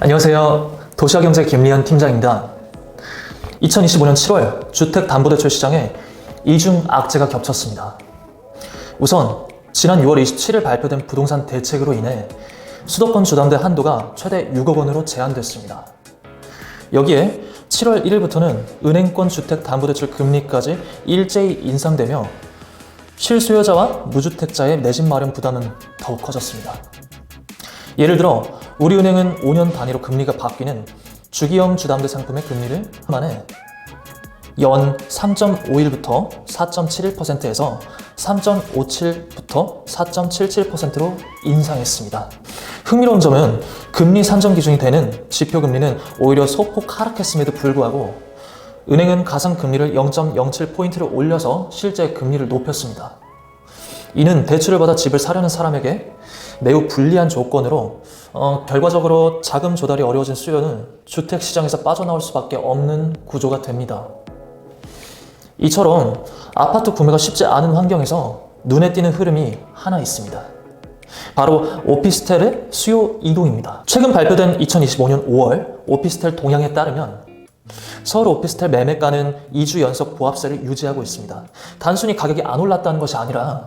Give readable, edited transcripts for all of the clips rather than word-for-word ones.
안녕하세요. 도시화경제 김리현 팀장입니다. 2025년 7월 주택담보대출 시장에 이중 악재가 겹쳤습니다. 우선 지난 6월 27일 발표된 부동산 대책으로 인해 수도권 주담대 한도가 최대 6억 원으로 제한됐습니다. 여기에 7월 1일부터는 은행권 주택담보대출 금리까지 일제히 인상되며 실수요자와 무주택자의 내집 마련 부담은 더욱 커졌습니다. 예를 들어 우리은행은 5년 단위로 금리가 바뀌는 주기형 주담대 상품의 금리를 만에 연 3.51부터 4.71%에서 3.57부터 4.77%로 인상했습니다. 흥미로운 점은 금리 산정 기준이 되는 지표금리는 오히려 소폭 하락했음에도 불구하고 은행은 가상금리를 0.07포인트를 올려서 실제 금리를 높였습니다. 이는 대출을 받아 집을 사려는 사람에게 매우 불리한 조건으로 결과적으로 자금 조달이 어려워진 수요는 주택시장에서 빠져나올 수밖에 없는 구조가 됩니다. 이처럼 아파트 구매가 쉽지 않은 환경에서 눈에 띄는 흐름이 하나 있습니다. 바로 오피스텔의 수요 이동입니다. 최근 발표된 2025년 5월 오피스텔 동향에 따르면 서울 오피스텔 매매가는 2주 연속 보합세를 유지하고 있습니다. 단순히 가격이 안 올랐다는 것이 아니라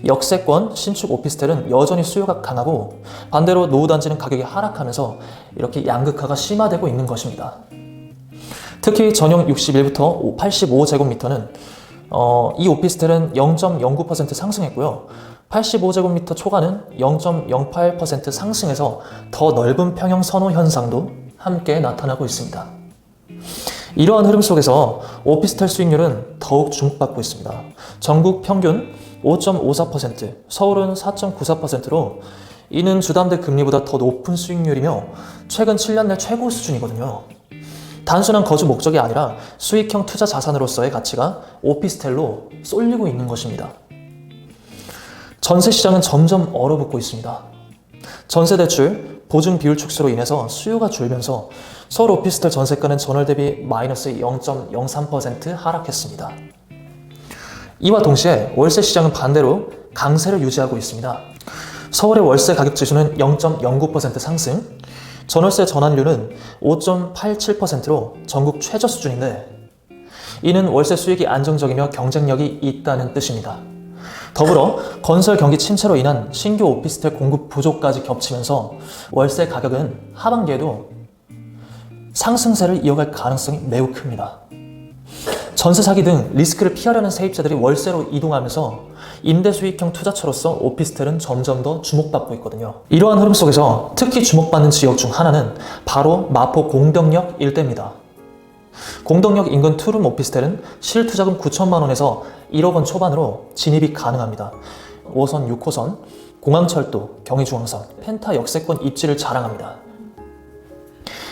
역세권, 신축 오피스텔은 여전히 수요가 강하고 반대로 노후단지는 가격이 하락하면서 이렇게 양극화가 심화되고 있는 것입니다. 특히 전용 61부터 85제곱미터는 이 오피스텔은 0.09% 상승했고요. 85제곱미터 초과는 0.08% 상승해서 더 넓은 평형 선호 현상도 함께 나타나고 있습니다. 이러한 흐름 속에서 오피스텔 수익률은 더욱 주목받고 있습니다. 전국 평균 5.54%, 서울은 4.94%로 이는 주담대 금리보다 더 높은 수익률이며 최근 7년 내 최고 수준이거든요. 단순한 거주 목적이 아니라 수익형 투자 자산으로서의 가치가 오피스텔로 쏠리고 있는 것입니다. 전세 시장은 점점 얼어붙고 있습니다. 전세 대출 보증 비율 축소로 인해서 수요가 줄면서 서울 오피스텔 전세가는 전월 대비 마이너스 0.03% 하락했습니다. 이와 동시에 월세 시장은 반대로 강세를 유지하고 있습니다. 서울의 월세 가격 지수는 0.09% 상승, 전월세 전환율은 5.87%로 전국 최저 수준인데 이는 월세 수익이 안정적이며 경쟁력이 있다는 뜻입니다. 더불어 건설 경기 침체로 인한 신규 오피스텔 공급 부족까지 겹치면서 월세 가격은 하반기에도 상승세를 이어갈 가능성이 매우 큽니다. 전세 사기 등 리스크를 피하려는 세입자들이 월세로 이동하면서 임대 수익형 투자처로서 오피스텔은 점점 더 주목받고 있거든요. 이러한 흐름 속에서 특히 주목받는 지역 중 하나는 바로 마포 공덕역 일대입니다. 공덕역 인근 투룸 오피스텔은 실투자금 9천만 원에서 1억 원 초반으로 진입이 가능합니다. 5호선, 6호선, 공항철도, 경의중앙선, 펜타 역세권 입지를 자랑합니다.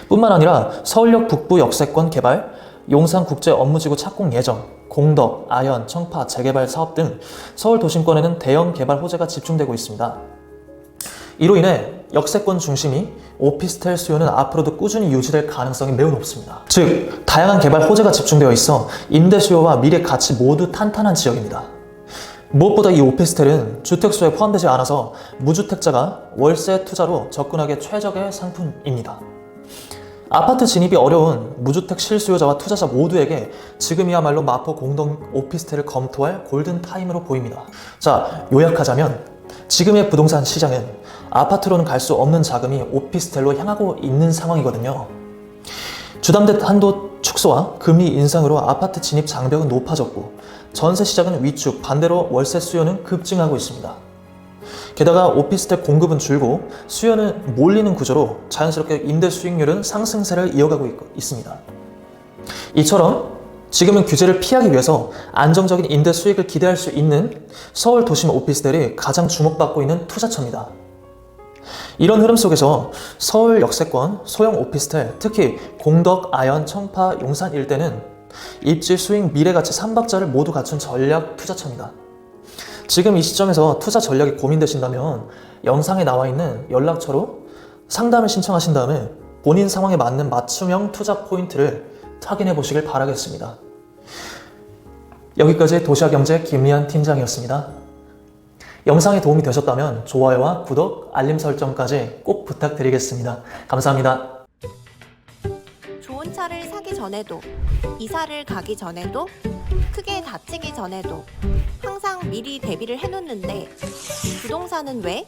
뿐만 아니라 서울역 북부 역세권 개발, 용산국제업무지구 착공 예정, 공덕, 아현, 청파 재개발 사업 등 서울 도심권에는 대형 개발 호재가 집중되고 있습니다. 이로 인해 역세권 중심이 오피스텔 수요는 앞으로도 꾸준히 유지될 가능성이 매우 높습니다. 즉, 다양한 개발 호재가 집중되어 있어 임대 수요와 미래 가치 모두 탄탄한 지역입니다. 무엇보다 이 오피스텔은 주택수에 포함되지 않아서 무주택자가 월세 투자로 접근하기에 최적의 상품입니다. 아파트 진입이 어려운 무주택 실수요자와 투자자 모두에게 지금이야말로 마포 공동 오피스텔을 검토할 골든타임으로 보입니다. 자, 요약하자면 지금의 부동산 시장은 아파트로는 갈 수 없는 자금이 오피스텔로 향하고 있는 상황이거든요. 주담대 한도 축소와 금리 인상으로 아파트 진입 장벽은 높아졌고 전세 시장은 위축, 반대로 월세 수요는 급증하고 있습니다. 게다가 오피스텔 공급은 줄고 수요는 몰리는 구조로 자연스럽게 임대 수익률은 상승세를 이어가고 있습니다. 이처럼 지금은 규제를 피하기 위해서 안정적인 임대 수익을 기대할 수 있는 서울 도심 오피스텔이 가장 주목받고 있는 투자처입니다. 이런 흐름 속에서 서울 역세권, 소형 오피스텔, 특히 공덕, 아현, 청파, 용산 일대는 입지, 수익, 미래가치 3박자를 모두 갖춘 전략 투자처입니다. 지금 이 시점에서 투자 전략이 고민되신다면 영상에 나와 있는 연락처로 상담을 신청하신 다음에 본인 상황에 맞는 맞춤형 투자 포인트를 확인해 보시길 바라겠습니다. 여기까지 도시화경제 김리현 팀장이었습니다. 영상이 도움이 되셨다면 좋아요와 구독, 알림 설정까지 꼭 부탁드리겠습니다. 감사합니다. 하기 전에도, 이사를 가기 전에도, 크게 다치기 전에도 항상 미리 대비를 해놓는데 부동산은 왜?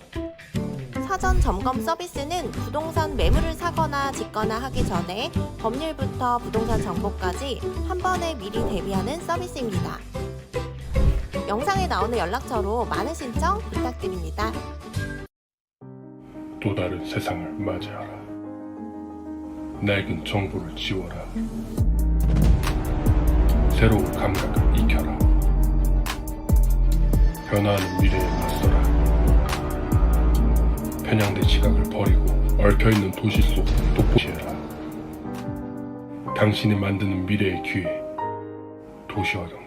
사전 점검 서비스는 부동산 매물을 사거나 짓거나 하기 전에 법률부터 부동산 정보까지 한 번에 미리 대비하는 서비스입니다. 영상에 나오는 연락처로 많은 신청 부탁드립니다. 또 다른 세상을 맞이하라. 낡은 정보를 지워라. 새로운 감각을 익혀라. 변화하는 미래에 맞서라. 편향된 시각을 버리고 얽혀있는 도시 속 도포시해라. 당신이 만드는 미래의 기회, 도시화경.